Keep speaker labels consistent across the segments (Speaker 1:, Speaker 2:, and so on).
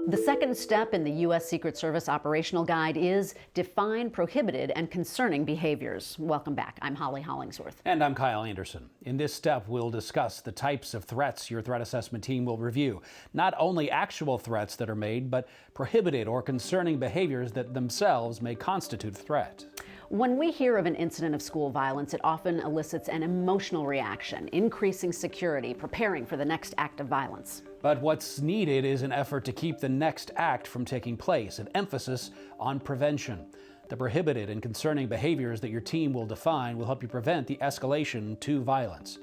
Speaker 1: The second step in the U.S. Secret Service operational guide is define prohibited and concerning behaviors. Welcome back. I'm Holly Hollingsworth.
Speaker 2: And I'm Kyle Anderson. In this step, we'll discuss the types of threats your threat assessment team will review. Not only actual threats that are made, but prohibited or concerning behaviors that themselves may constitute threat.
Speaker 1: When we hear of an incident of school violence, it often elicits an emotional reaction, increasing security, preparing for the next act of violence.
Speaker 2: But what's needed is an effort to keep the next act from taking place, an emphasis on prevention. The prohibited and concerning behaviors that your team will define will help you prevent the escalation to violence.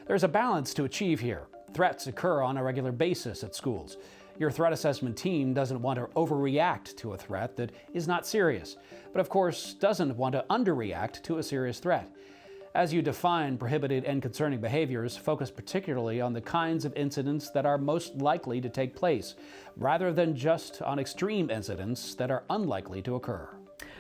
Speaker 2: There's a balance to achieve here. Threats occur on a regular basis at schools. Your threat assessment team doesn't want to overreact to a threat that is not serious, but of course doesn't want to underreact to a serious threat. As you define prohibited and concerning behaviors, focus particularly on the kinds of incidents that are most likely to take place, rather than just on extreme incidents that are unlikely to occur.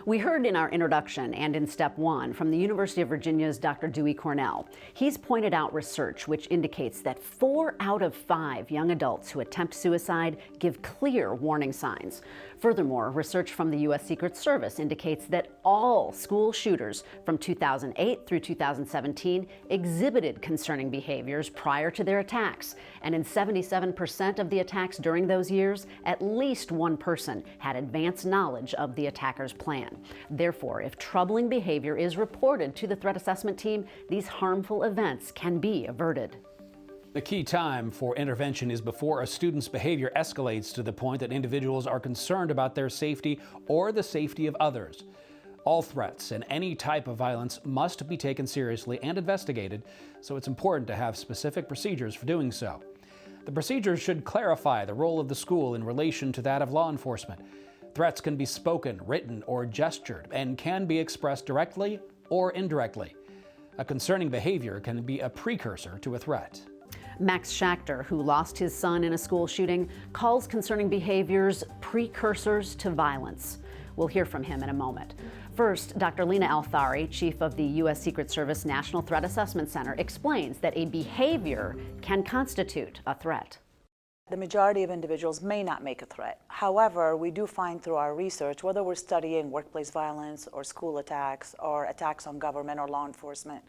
Speaker 1: We heard in our introduction and in step one from the University of Virginia's Dr. Dewey Cornell. He's pointed out research which indicates that 4 out of 5 young adults who attempt suicide give clear warning signs. Furthermore, research from the U.S. Secret Service indicates that all school shooters from 2008 through 2017 exhibited concerning behaviors prior to their attacks. And in 77% of the attacks during those years, at least one person had advanced knowledge of the attacker's plan. Therefore, if troubling behavior is reported to the threat assessment team, these harmful events can be averted.
Speaker 2: The key time for intervention is before a student's behavior escalates to the point that individuals are concerned about their safety or the safety of others. All threats and any type of violence must be taken seriously and investigated, so it's important to have specific procedures for doing so. The procedures should clarify the role of the school in relation to that of law enforcement. Threats can be spoken, written, or gestured, and can be expressed directly or indirectly. A concerning behavior can be a precursor to a threat.
Speaker 1: Max Schachter, who lost his son in a school shooting, calls concerning behaviors precursors to violence. We'll hear from him in a moment. First, Dr. Lena Althari, chief of the U.S. Secret Service National Threat Assessment Center, explains that a behavior can constitute a threat.
Speaker 3: The majority of individuals may not make a threat. However, we do find through our research, whether we're studying workplace violence or school attacks or attacks on government or law enforcement,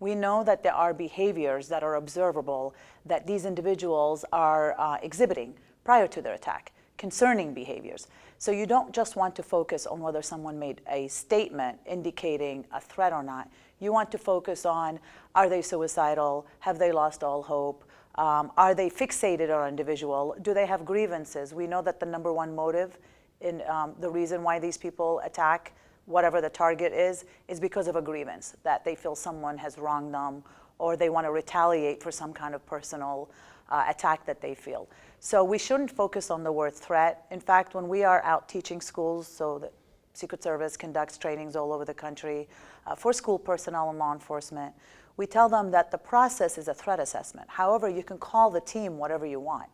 Speaker 3: we know that there are behaviors that are observable that these individuals are exhibiting prior to their attack, concerning behaviors. So you don't just want to focus on whether someone made a statement indicating a threat or not. You want to focus on, are they suicidal? Have they lost all hope? Are they fixated on an individual? Do they have grievances? We know that the number one motive in the reason why these people attack whatever the target is because of a grievance, that they feel someone has wronged them or they want to retaliate for some kind of personal attack that they feel. So we shouldn't focus on the word threat. In fact, when we are out teaching schools, so the Secret Service conducts trainings all over the country for school personnel and law enforcement, we tell them that the process is a threat assessment. However, you can call the team whatever you want.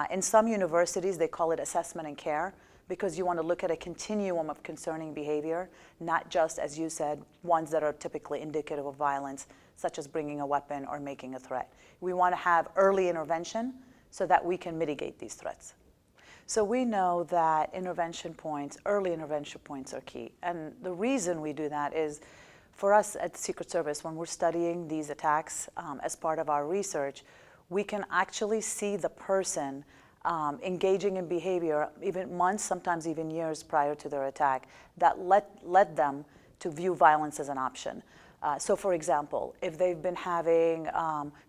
Speaker 3: In some universities, they call it assessment and care, because you want to look at a continuum of concerning behavior, not just, as you said, ones that are typically indicative of violence, such as bringing a weapon or making a threat. We want to have early intervention so that we can mitigate these threats. So we know that early intervention points are key. And the reason we do that is, for us at the Secret Service, when we're studying these attacks as part of our research, we can actually see the person engaging in behavior even months, sometimes even years prior to their attack, that led them to view violence as an option. So for example, if they've been having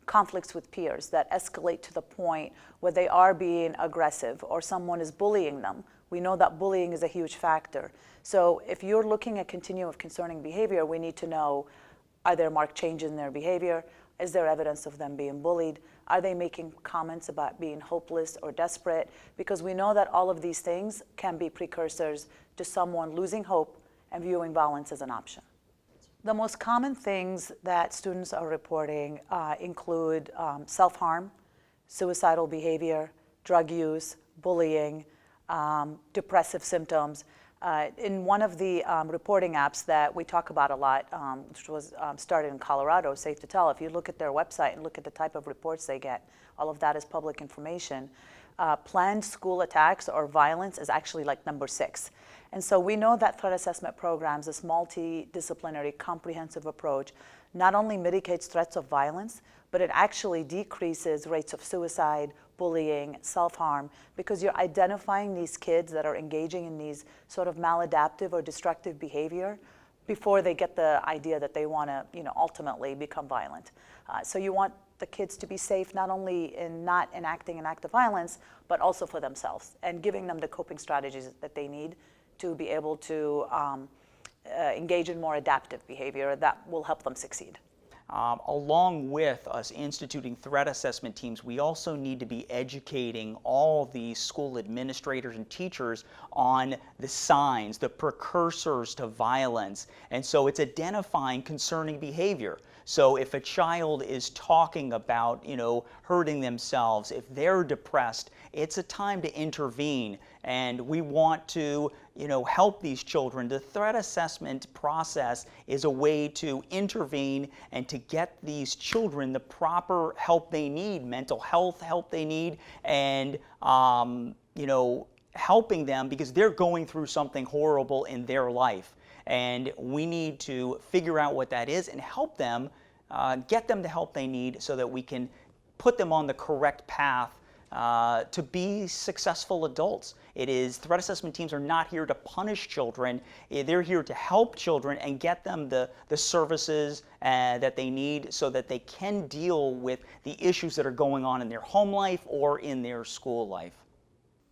Speaker 3: conflicts with peers that escalate to the point where they are being aggressive or someone is bullying them, we know that bullying is a huge factor. So if you're looking at continuum of concerning behavior, we need to know, are there marked changes in their behavior? Is there evidence of them being bullied? Are they making comments about being hopeless or desperate? Because we know that all of these things can be precursors to someone losing hope and viewing violence as an option. The most common things that students are reporting include self-harm, suicidal behavior, drug use, bullying, depressive symptoms. In one of the reporting apps that we talk about a lot, which was started in Colorado, Safe to Tell, if you look at their website and look at the type of reports they get, all of that is public information. Planned school attacks or violence is actually like number 6. And so we know that threat assessment programs, this multidisciplinary, comprehensive approach, not only mitigates threats of violence, but it actually decreases rates of suicide, bullying, self-harm, because you're identifying these kids that are engaging in these sort of maladaptive or destructive behavior before they get the idea that they want to, ultimately become violent. So you want the kids to be safe, not only in not enacting an act of violence, but also for themselves, and giving them the coping strategies that they need to be able to engage in more adaptive behavior that will help them succeed.
Speaker 4: Along with us instituting threat assessment teams, we also need to be educating all the school administrators and teachers on the signs, the precursors to violence. And so it's identifying concerning behavior. So if a child is talking about, hurting themselves, if they're depressed, it's a time to intervene. And we want to, help these children. The threat assessment process is a way to intervene and to get these children the proper help they need, mental health help they need, and, helping them because they're going through something horrible in their life. And we need to figure out what that is and help them, get them the help they need so that we can put them on the correct path to be successful adults. Threat assessment teams are not here to punish children. They're here to help children and get them the services that they need so that they can deal with the issues that are going on in their home life or in their school life.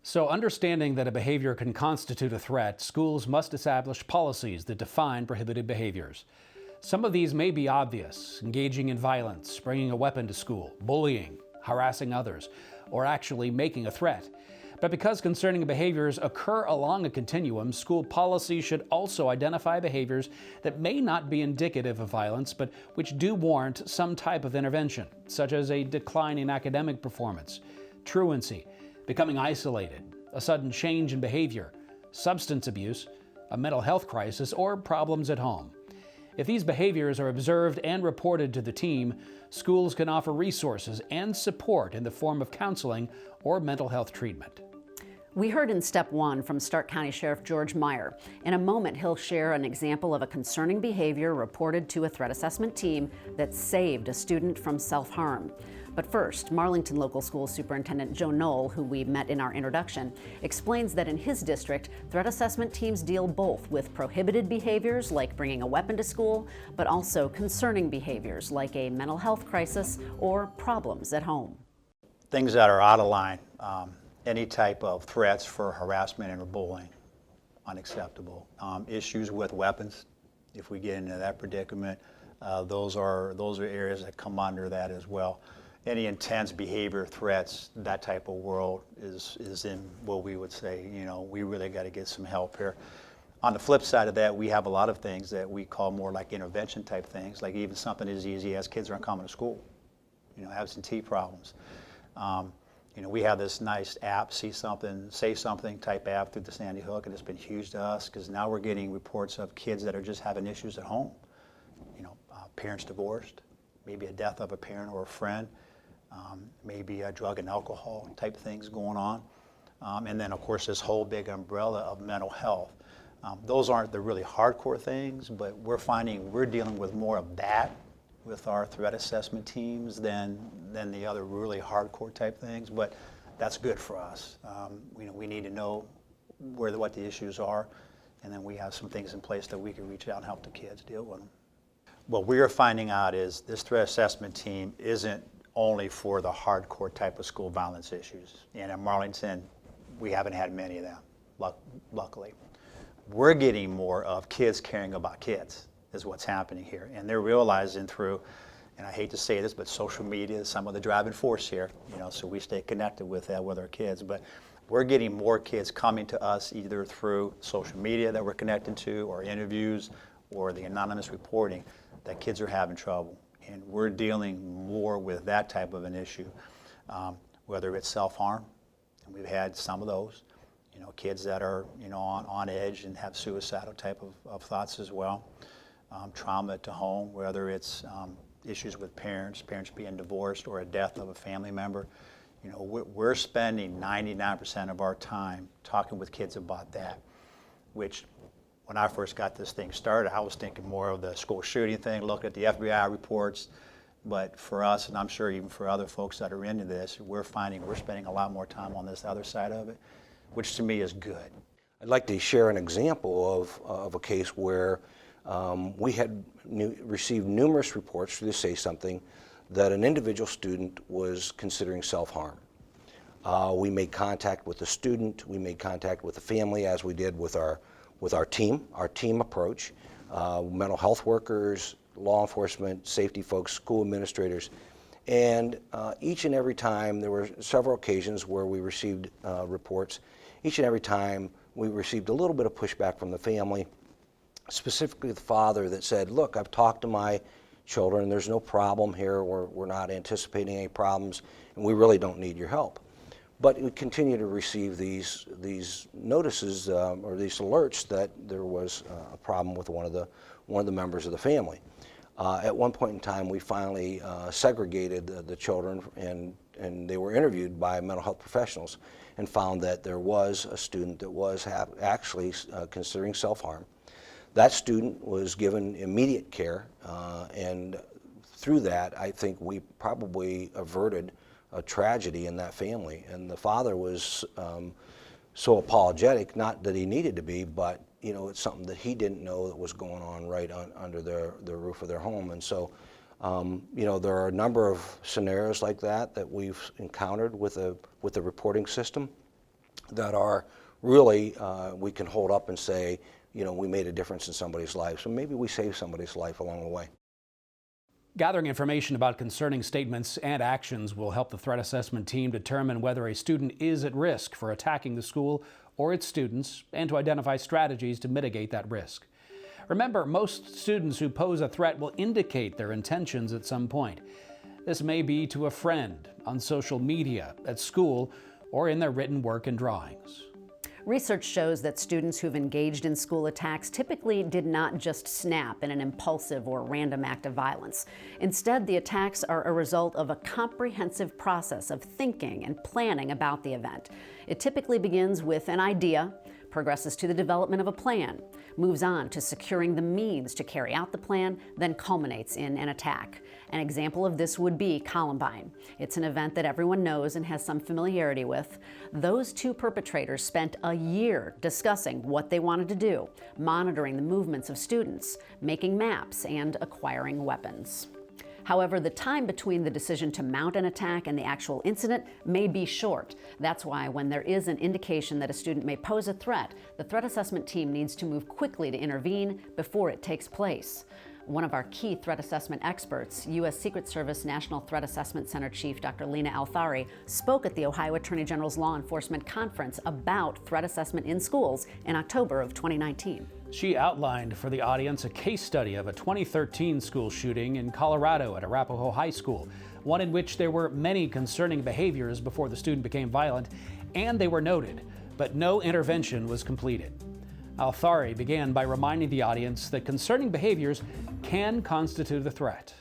Speaker 2: So, understanding that a behavior can constitute a threat, schools must establish policies that define prohibited behaviors. Some of these may be obvious: engaging in violence, bringing a weapon to school, bullying, harassing others, or actually making a threat. But because concerning behaviors occur along a continuum, school policy should also identify behaviors that may not be indicative of violence, but which do warrant some type of intervention, such as a decline in academic performance, truancy, becoming isolated, a sudden change in behavior, substance abuse, a mental health crisis, or problems at home. If these behaviors are observed and reported to the team, schools can offer resources and support in the form of counseling or mental health treatment.
Speaker 1: We heard in Step 1 from Stark County Sheriff George Meyer. In a moment, he'll share an example of a concerning behavior reported to a threat assessment team that saved a student from self-harm. But first, Marlington Local School Superintendent Joe Knoll, who we met in our introduction, explains that in his district, threat assessment teams deal both with prohibited behaviors like bringing a weapon to school, but also concerning behaviors like a mental health crisis or problems at home.
Speaker 5: Things that are out of line, any type of threats for harassment and bullying, unacceptable. Issues with weapons, if we get into that predicament, those are areas that come under that as well. Any intense behavior, threats, that type of world is in what we would say, we really got to get some help here. On the flip side of that, we have a lot of things that we call more like intervention type things, like even something as easy as kids aren't coming to school, absentee problems. We have this nice app, See Something, Say Something type app through the Sandy Hook, and it's been huge to us because now we're getting reports of kids that are just having issues at home. Parents divorced, maybe a death of a parent or a friend, maybe drug and alcohol type things going on. And then, of course, this whole big umbrella of mental health. Those aren't the really hardcore things, but we're finding we're dealing with more of that with our threat assessment teams than the other really hardcore type things, but that's good for us. We need to know what the issues are, and then we have some things in place that we can reach out and help the kids deal with them. What we are finding out is this threat assessment team isn't only for the hardcore type of school violence issues. And in Marlington, we haven't had many of them, luckily. We're getting more of kids caring about kids is what's happening here. And they're realizing through, and I hate to say this, but social media is some of the driving force here, so we stay connected with that with our kids. But we're getting more kids coming to us either through social media that we're connected to, or interviews, or the anonymous reporting that kids are having trouble. And we're dealing more with that type of an issue, whether it's self-harm, and we've had some of those, kids that are, on edge and have suicidal type of thoughts as well. Trauma to home, whether it's issues with parents being divorced or a death of a family member. We're spending 99% of our time talking with kids about that, which when I first got this thing started, I was thinking more of the school shooting thing, looking at the FBI reports. But for us, and I'm sure even for other folks that are into this, we're finding we're spending a lot more time on this other side of it, which to me is good.
Speaker 6: I'd like to share an example of a case where we had received numerous reports through the Say Something that an individual student was considering self-harm. We made contact with the student, we made contact with the family, as we did with our team approach, mental health workers, law enforcement, safety folks, school administrators, and each and every time, there were several occasions where we received reports. Each and every time we received a little bit of pushback from the family, specifically the father that said, look, I've talked to my children, there's no problem here, we're not anticipating any problems, and we really don't need your help. But we continue to receive these notices or these alerts that there was a problem with one of the members of the family. At one point in time, we finally segregated the children, and they were interviewed by mental health professionals and found that there was a student that was actually considering self-harm. That student was given immediate care, and through that, I think we probably averted a tragedy in that family. And the father was so apologetic, not that he needed to be, but it's something that he didn't know that was going on right under the roof of their home. And so, there are a number of scenarios like that we've encountered with the reporting system that are really, we can hold up and say, we made a difference in somebody's life. So maybe we saved somebody's life along the way.
Speaker 2: Gathering information about concerning statements and actions will help the threat assessment team determine whether a student is at risk for attacking the school or its students, and to identify strategies to mitigate that risk. Remember, most students who pose a threat will indicate their intentions at some point. This may be to a friend, on social media, at school, or in their written work and drawings.
Speaker 1: Research shows that students who've engaged in school attacks typically did not just snap in an impulsive or random act of violence. Instead, the attacks are a result of a comprehensive process of thinking and planning about the event. It typically begins with an idea, progresses to the development of a plan, moves on to securing the means to carry out the plan, then culminates in an attack. An example of this would be Columbine. It's an event that everyone knows and has some familiarity with. Those two perpetrators spent a year discussing what they wanted to do, monitoring the movements of students, making maps, and acquiring weapons. However, the time between the decision to mount an attack and the actual incident may be short. That's why when there is an indication that a student may pose a threat, the threat assessment team needs to move quickly to intervene before it takes place. One of our key threat assessment experts, U.S. Secret Service National Threat Assessment Center Chief Dr. Lena Althari, spoke at the Ohio Attorney General's Law Enforcement Conference about threat assessment in schools in October of 2019.
Speaker 2: She outlined for the audience a case study of a 2013 school shooting in Colorado at Arapahoe High School, one in which there were many concerning behaviors before the student became violent, and they were noted, but no intervention was completed. Althari began by reminding the audience that concerning behaviors can constitute a threat.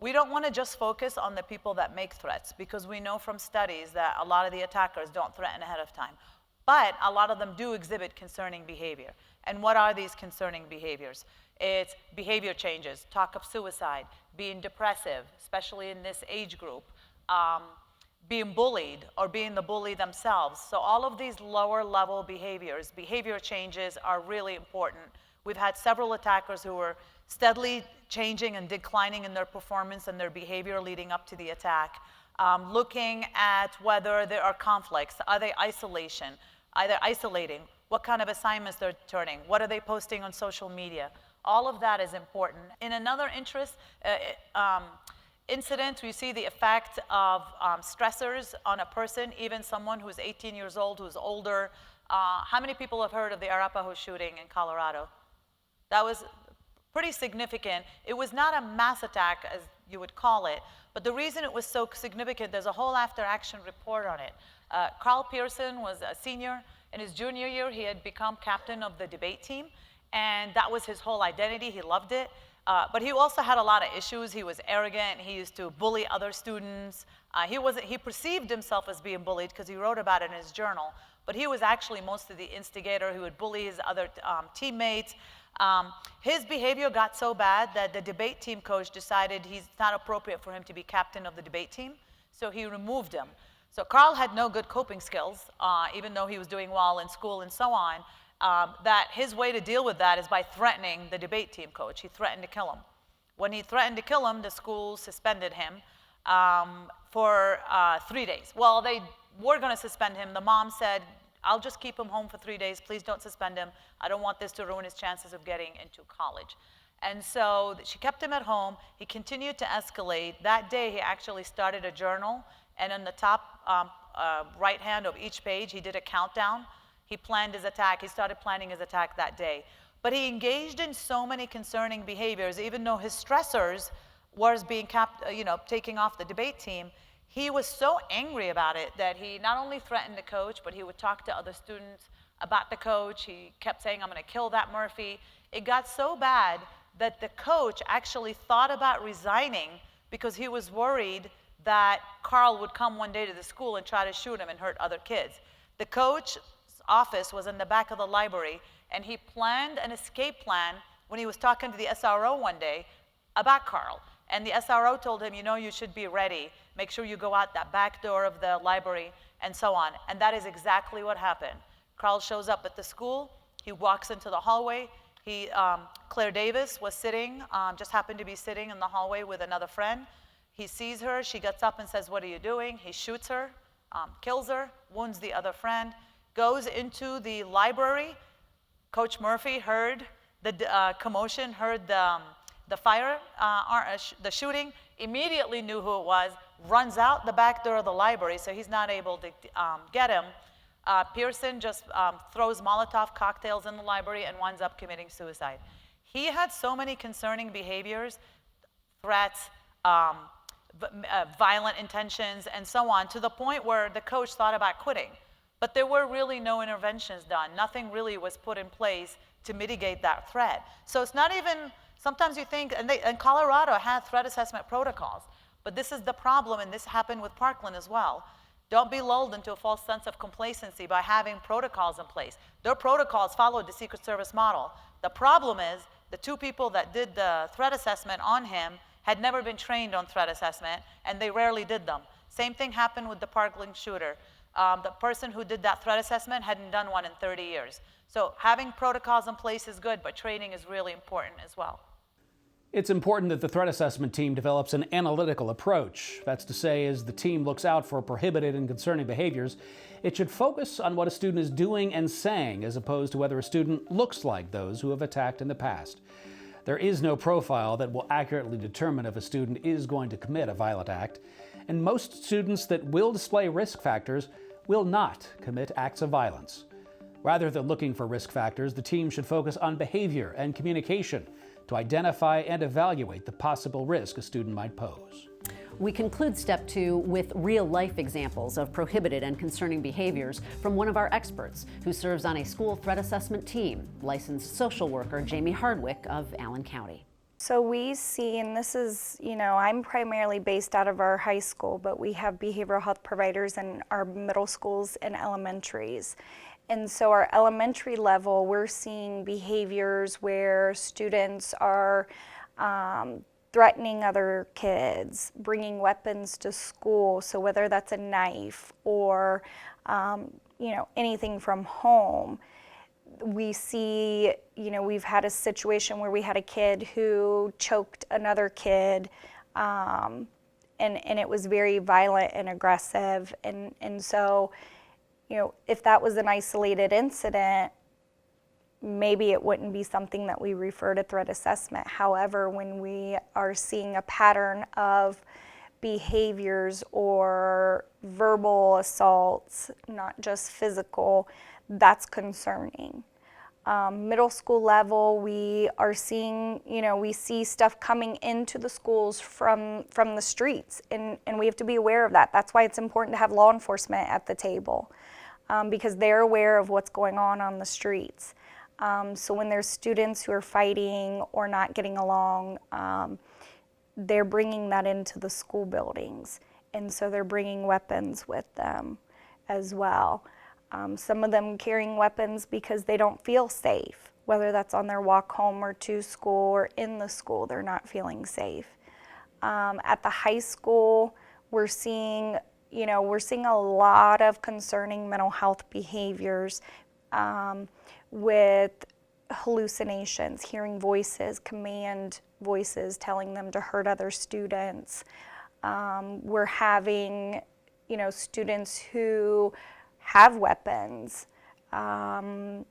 Speaker 3: We don't want to just focus on the people that make threats, because we know from studies that a lot of the attackers don't threaten ahead of time. But a lot of them do exhibit concerning behavior. And what are these concerning behaviors? It's behavior changes, talk of suicide, being depressive, especially in this age group, being bullied or being the bully themselves. So all of these lower level behaviors, behavior changes are really important. We've had several attackers who were steadily changing and declining in their performance and their behavior leading up to the attack. Looking at whether there are conflicts, are they isolating, what kind of assignments they're turning, what are they posting on social media. All of that is important. In another incident, we see the effect of stressors on a person, even someone who's 18 years old, who's older. How many people have heard of the Arapahoe shooting in Colorado? That was pretty significant. It was not a mass attack, as you would call it, but the reason it was so significant, there's a whole after-action report on it. Carl Pearson was a senior In his junior year, he had become captain of the debate team, and that was his whole identity. He loved it. But he also had a lot of issues. He was arrogant. He used to bully other students. He perceived himself as being bullied because he wrote about it in his journal. But he was actually mostly the instigator. He would bully his other teammates. His behavior got so bad that the debate team coach decided he's not appropriate for him to be captain of the debate team, so he removed him. So Carl had no good coping skills, even though he was doing well in school and so on. That his way to deal with that is by threatening the debate team coach. He threatened to kill him. When he threatened to kill him, the school suspended him for 3 days. Well, they were going to suspend him. The mom said, I'll just keep him home for 3 days. Please don't suspend him. I don't want this to ruin his chances of getting into college. And so she kept him at home. He continued to escalate. That day, he actually started a journal. And on the top right hand of each page, he did a countdown. He planned his attack. He started planning his attack that day. But he engaged in so many concerning behaviors, even though his stressors was being taking off the debate team. He was so angry about it that he not only threatened the coach, but he would talk to other students about the coach. He kept saying, I'm going to kill that Murphy. It got so bad that the coach actually thought about resigning because he was worried that Carl would come one day to the school and try to shoot him and hurt other kids. The coach's office was in the back of the library, and he planned an escape plan when he was talking to the SRO one day about Carl. And the SRO told him, you should be ready. Make sure you go out that back door of the library, and so on. And that is exactly what happened. Carl shows up at the school. He walks into the hallway. Claire Davis was sitting, just happened to be sitting in the hallway with another friend. He sees her. She gets up and says, what are you doing? He shoots her, kills her, wounds the other friend, goes into the library. Coach Murphy heard the commotion, heard the fire, the shooting, immediately knew who it was, runs out the back door of the library, so he's not able to get him. Pearson just throws Molotov cocktails in the library and winds up committing suicide. He had so many concerning behaviors, threats, violent intentions, and so on, to the point where the coach thought about quitting. But there were really no interventions done. Nothing really was put in place to mitigate that threat. So it's not even, sometimes you think, and Colorado had threat assessment protocols, but this is the problem, and this happened with Parkland as well. Don't be lulled into a false sense of complacency by having protocols in place. Their protocols followed the Secret Service model. The problem is the two people that did the threat assessment on him had never been trained on threat assessment, and they rarely did them. Same thing happened with the Parkland shooter. The person who did that threat assessment hadn't done one in 30 years. So having protocols in place is good, but training is really important as well.
Speaker 2: It's important that the threat assessment team develops an analytical approach. That's to say, as the team looks out for prohibited and concerning behaviors, it should focus on what a student is doing and saying, as opposed to whether a student looks like those who have attacked in the past. There is no profile that will accurately determine if a student is going to commit a violent act, and most students that will display risk factors will not commit acts of violence. Rather than looking for risk factors, the team should focus on behavior and communication to identify and evaluate the possible risk a student might pose.
Speaker 1: We conclude step 2 with real-life examples of prohibited and concerning behaviors from one of our experts who serves on a school threat assessment team, licensed social worker Jamie Hardwick of Allen County.
Speaker 7: So we see, and this is, I'm primarily based out of our high school, but we have behavioral health providers in our middle schools and elementaries. And so our elementary level, we're seeing behaviors where students are threatening other kids, bringing weapons to school. So whether that's a knife or, anything from home. We see, we've had a situation where we had a kid who choked another kid, and it was very violent and aggressive. And so, if that was an isolated incident, maybe it wouldn't be something that we refer to threat assessment. However, when we are seeing a pattern of behaviors or verbal assaults, not just physical, that's concerning. Middle school level, we are seeing, we see stuff coming into the schools from the streets, and we have to be aware of that. That's why it's important to have law enforcement at the table. because they're aware of what's going on the streets. So when there's students who are fighting or not getting along, they're bringing that into the school buildings. And so they're bringing weapons with them as well. Some of them carrying weapons because they don't feel safe, whether that's on their walk home or to school or in the school, they're not feeling safe. At the high school, we're seeing a lot of concerning mental health behaviors with hallucinations, hearing voices, command voices telling them to hurt other students. We're having, students who have weapons. Those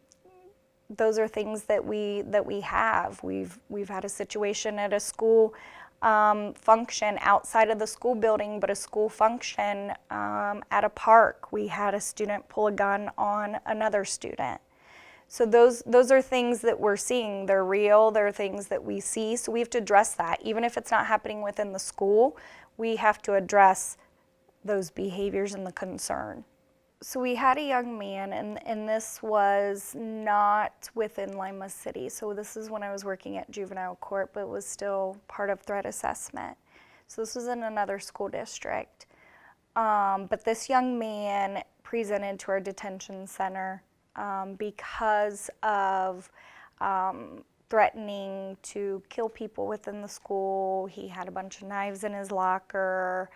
Speaker 7: are things that we have. We've had a situation at a school function outside of the school building, but a school function at a park. We had a student pull a gun on another student. So those are things that we're seeing. They're real. They're things that we see. So we have to address that. Even if it's not happening within the school, we have to address those behaviors and the concern. So we had a young man, and this was not within Lima City. So this is when I was working at juvenile court, but was still part of threat assessment. So this was in another school district. But this young man presented to our detention center because of threatening to kill people within the school. He had a bunch of knives in his locker.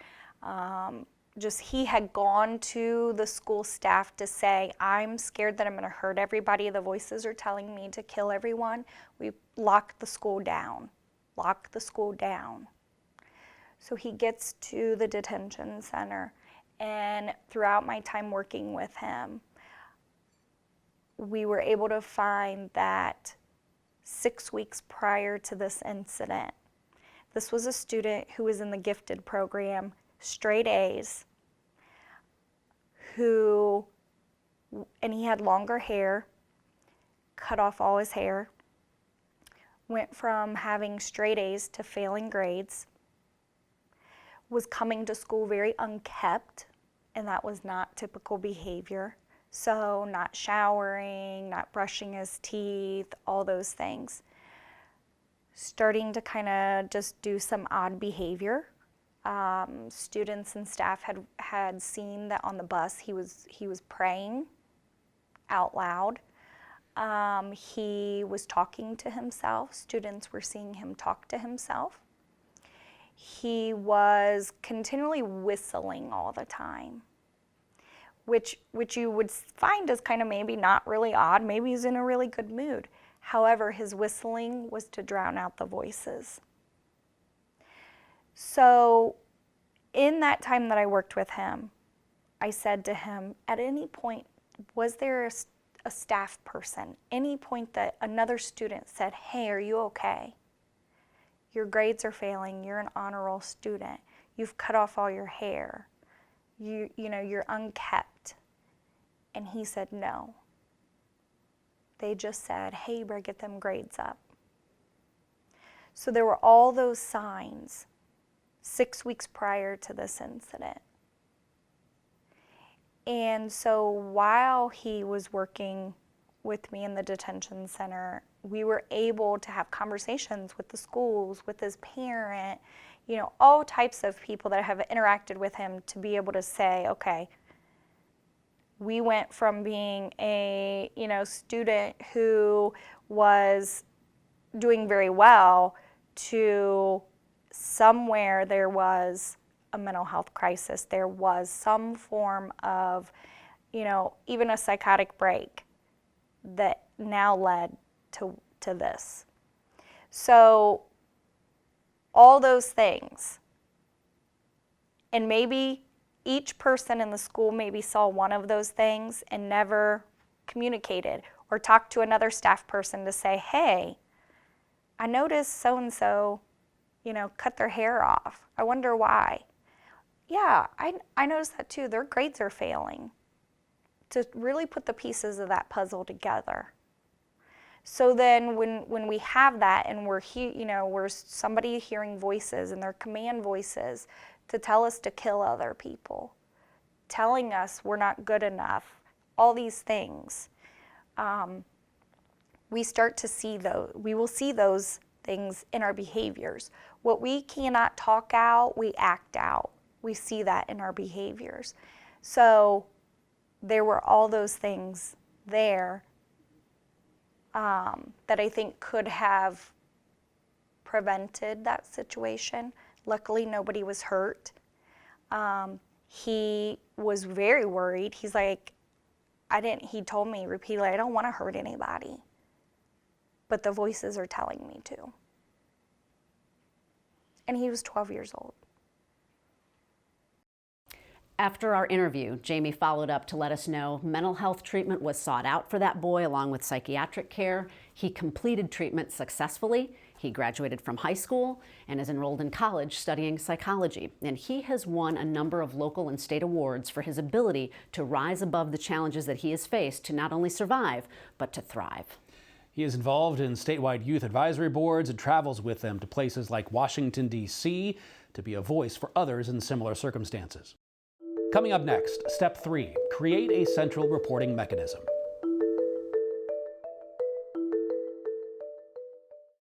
Speaker 7: He had gone to the school staff to say, I'm scared that I'm going to hurt everybody. The voices are telling me to kill everyone. We locked the school down. Lock the school down. So he gets to the detention center, and throughout my time working with him, we were able to find that 6 weeks prior to this incident, this was a student who was in the gifted program, straight A's, and he had longer hair, cut off all his hair, went from having straight A's to failing grades, was coming to school very unkempt, and that was not typical behavior. So not showering, not brushing his teeth, all those things. Starting to kind of just do some odd behavior. Students and staff had seen that on the bus he was praying out loud. He was talking to himself. Students were seeing him talk to himself. He was continually whistling all the time, which you would find as kind of maybe not really odd. Maybe he's in a really good mood. However, his whistling was to drown out the voices. So in that time that I worked with him, I said to him, at any point, was there a staff person, any point that another student said, hey, are you okay? Your grades are failing, you're an honor roll student, you've cut off all your hair, you're unkept. And he said no. They just said, hey, you better get them grades up. So there were all those signs 6 weeks prior to this incident. And so while he was working with me in the detention center, we were able to have conversations with the schools, with his parent, all types of people that have interacted with him to be able to say, okay, we went from being a student who was doing very well to somewhere there was a mental health crisis. There was some form of, even a psychotic break that now led to this. So all those things, and maybe each person in the school maybe saw one of those things and never communicated or talked to another staff person to say, hey, I noticed so-and-so, cut their hair off. I wonder why. Yeah, I noticed that too. Their grades are failing. To really put the pieces of that puzzle together. So then when we have that and we're somebody hearing voices and they're command voices to tell us to kill other people, telling us we're not good enough, all these things. We start to see those, we will see those things in our behaviors. What we cannot talk out, we act out. We see that in our behaviors. So there were all those things there that I think could have prevented that situation. Luckily, nobody was hurt. He was very worried. He's like, he told me repeatedly, I don't want to hurt anybody, but the voices are telling me to. And he was 12 years old.
Speaker 1: After our interview, Jamie followed up to let us know mental health treatment was sought out for that boy along with psychiatric care. He completed treatment successfully. He graduated from high school and is enrolled in college studying psychology. And he has won a number of local and state awards for his ability to rise above the challenges that he has faced to not only survive, but to thrive.
Speaker 2: He is involved in statewide youth advisory boards and travels with them to places like Washington, D.C. to be a voice for others in similar circumstances. Coming up next, step 3, create a central reporting mechanism.